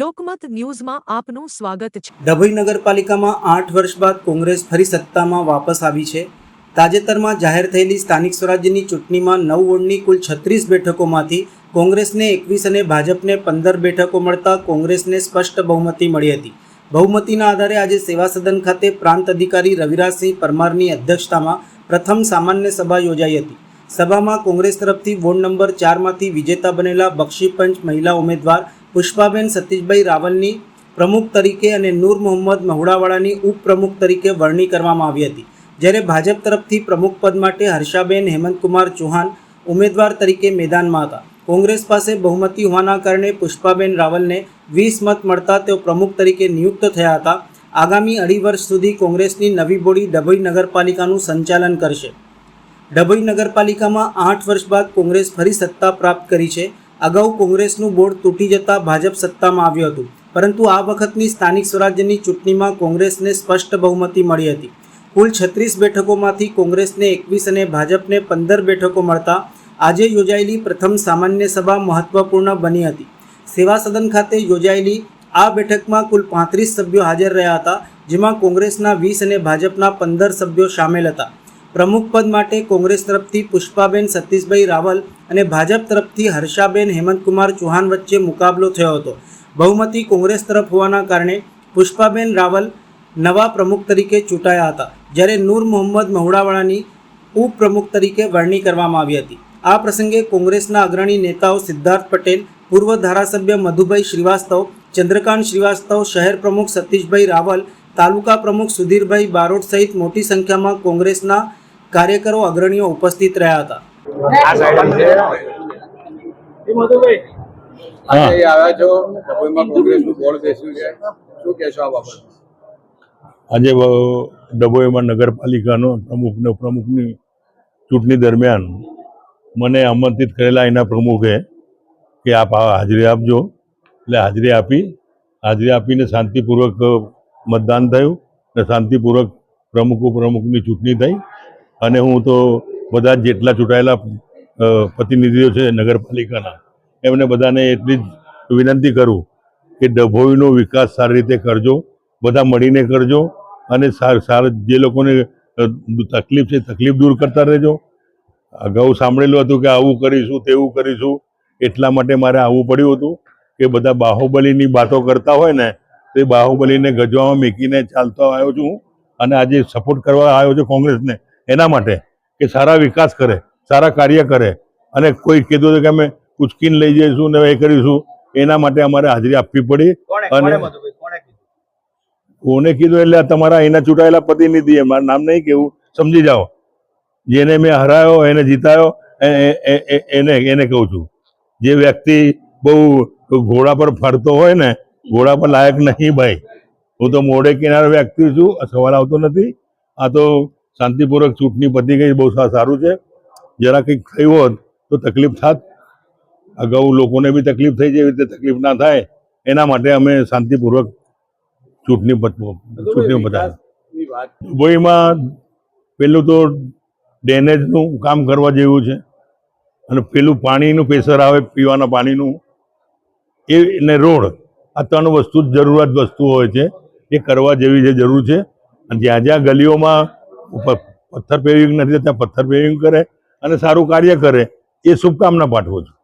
લોકમત ન્યૂઝમાં આપનું સ્વાગત છે। ડભોઈ નગરપાલિકામાં 8 વર્ષ બાદ કોંગ્રેસ ફરી સત્તામાં વાપસ આવી છે। તાજેતરમાં જાહેર થયેલી સ્થાનિક સ્વરાજ્યની ચૂંટણીમાં 9 વોર્ડની કુલ 36 બેઠકોમાંથી કોંગ્રેસને 21 અને ભાજપને 15 બેઠકો મળતા કોંગ્રેસને સ્પષ્ટ બહુમતી મળી હતી। બહુમતીના આધારે આજે સેવા સદન ખાતે પ્રાંત અધિકારી રવિરાજસિંહ પરમારની અધ્યક્ષતામાં પ્રથમ સામાન્ય સભા યોજાઈ હતી। સભામાં કોંગ્રેસ તરફથી વોર્ડ નંબર 4 માંથી વિજેતા બનેલા બક્ષીપંચ મહિલા ઉમેદવાર પુષ્પાબેન સતીશભાઈ રાવલની પ્રમુખ તરીકે અને નૂર મોહમ્મદ મહુડાવાળાની ઉપપ્રમુખ તરીકે વરણી કરવામાં આવી હતી। જ્યારે ભાજપ તરફથી પ્રમુખ પદ માટે હર્ષાબેન હેમંતકુમાર ચૌહાણ ઉમેદવાર તરીકે મેદાનમાં હતા। કોંગ્રેસ પાસે બહુમતી હોવાના કારણે પુષ્પાબેન રાવલને 20 મત મળતા તેઓ પ્રમુખ તરીકે નિયુક્ત થયા હતા। આગામી 2.5 વર્ષ સુધી કોંગ્રેસની નવી બોડી ડભોઈ નગરપાલિકાનું સંચાલન કરશે। ડભોઈ નગરપાલિકામાં 8 વર્ષ બાદ કોંગ્રેસ ફરી સત્તા પ્રાપ્ત કરી છે। અગાઉ કોંગ્રેસનું બોર્ડ તૂટી જતાં ભાજપ સત્તામાં આવ્યું હતું, પરંતુ આ વખતની સ્થાનિક સ્વરાજ્યની ચૂંટણીમાં કોંગ્રેસને સ્પષ્ટ બહુમતી મળી હતી। કુલ 36 બેઠકોમાંથી કોંગ્રેસને 21 અને ભાજપને 15 બેઠકો મળતા આજે યોજાયેલી પ્રથમ સામાન્ય સભા મહત્વપૂર્ણ બની હતી। સેવા સદન ખાતે યોજાયેલી આ બેઠકમાં કુલ 35 સભ્યો હાજર રહ્યા હતા, જેમાં કોંગ્રેસના 20 અને ભાજપના 15 સભ્યો સામેલ હતા। પ્રમુખ પદ માટે કોંગ્રેસ તરફથી પુષ્પાબેન સતીશભાઈ રાવલ અને ભાજપ તરફથી હર્ષાબેન હેમંતકુમાર ચૌહાણ વચ્ચે મુકાબલો થયો હતો। બહુમતી કોંગ્રેસ તરફ હોવાના કારણે પુષ્પાબેન રાવલ નવા પ્રમુખ તરીકે ચૂંટાયા હતા, જ્યારે નૂર મોહમ્મદ મહુડાવાળાની ઉપપ્રમુખ તરીકે વરણી કરવામાં આવી હતી। આ પ્રસંગે કોંગ્રેસના અગ્રણી નેતાઓ સિદ્ધાર્થ પટેલ, પૂર્વ ધારાસભ્ય મધુભાઈ શ્રીવાસ્તવ, ચંદ્રકાંત શ્રીવાસ્તવ, શહેર પ્રમુખ સતીશભાઈ રાવલ, તાલુકા પ્રમુખ સુધીરભાઈ બારોટ સહિત મોટી સંખ્યામાં કોંગ્રેસના કાર્યકરો અગ્રણીઓ ઉપસ્થિત રહ્યા હતા। આજે ડભોઈમાં નગરપાલિકાનો પ્રમુખની ચૂંટણી દરમિયાન મને આમંત્રિત કરેલા એના પ્રમુખે કે આપ હાજરી આપજો, એટલે હાજરી આપીને શાંતિપૂર્વક મતદાન થયું અને શાંતિપૂર્વક પ્રમુખની ચૂંટણી થઈ। અને હું તો બધા જેટલા ચૂંટાયેલા પ્રતિનિધિઓ છે નગરપાલિકાના, એમને બધાને એટલી જ વિનંતી કરું કે ડભોઈનો વિકાસ સારી રીતે કરજો, બધા મળીને કરજો અને જે લોકોને તકલીફ છે તકલીફ દૂર કરતા રહેજો। અગાઉ સાંભળેલું હતું કે આવું કરીશું તેવું કરીશું, એટલા માટે મારે આવવું પડ્યું હતું કે બધા બાહુબલીની વાતો કરતા હોય ને તે બાહુબલીને ગજવામાં મૂકીને ચાલતો આવ્યો છું અને આજે સપોર્ટ કરવા આવ્યો છું કોંગ્રેસને, એના માટે કે સારા વિકાસ કરે, સારા કાર્ય કરે। અને કોઈ કીધું હતું કે અમે ઉચકીને લઈ જઈશું ને એ કરીશું, એના માટે અમારે હાજરી આપવી પડી। અને કોને કીધું એટલે તમારા અહીંના ચૂંટાયેલા પ્રતિનિધિ, મારું નામ નહીં કેવું, સમજી જાઓ। જેને મેં હરાયો, એને જીતાયો, એને કહું છું। જે વ્યક્તિ બહુ ઘોડા પર ફરતો હોય ને, ઘોડા પર લાયક નહીં ભાઈ। હું તો મોઢે કિનારે વ્યક્તિ છું, સવાલ આવતો નથી। આ તો શાંતિપૂર્વક ચૂંટણી પતી ગઈ, બહુ સારું છે। જરા કંઈક થયું હોત તો તકલીફ થાત, અગાઉ લોકોને બી તકલીફ થઈ જાય, એવી રીતે તકલીફ ના થાય એના માટે અમે શાંતિપૂર્વક ચૂંટણી બતાવી। ડભોઈમાં પેલું તો ડ્રેનેજનું કામ કરવા જેવું છે, અને પેલું પાણીનું પ્રેશર આવે પીવાના પાણીનું, એને રોડ, આ 3 વસ્તુ જરૂરિયાત વસ્તુઓ હોય છે, એ કરવા જેવી છે, જરૂર છે। અને જ્યાં જ્યાં ગલીઓમાં પથ્થર પેવિંગ નથી ત્યાં પથ્થર પેવિંગ કરે અને સારું કાર્ય કરે, એ શુભકામના પાઠવું છું।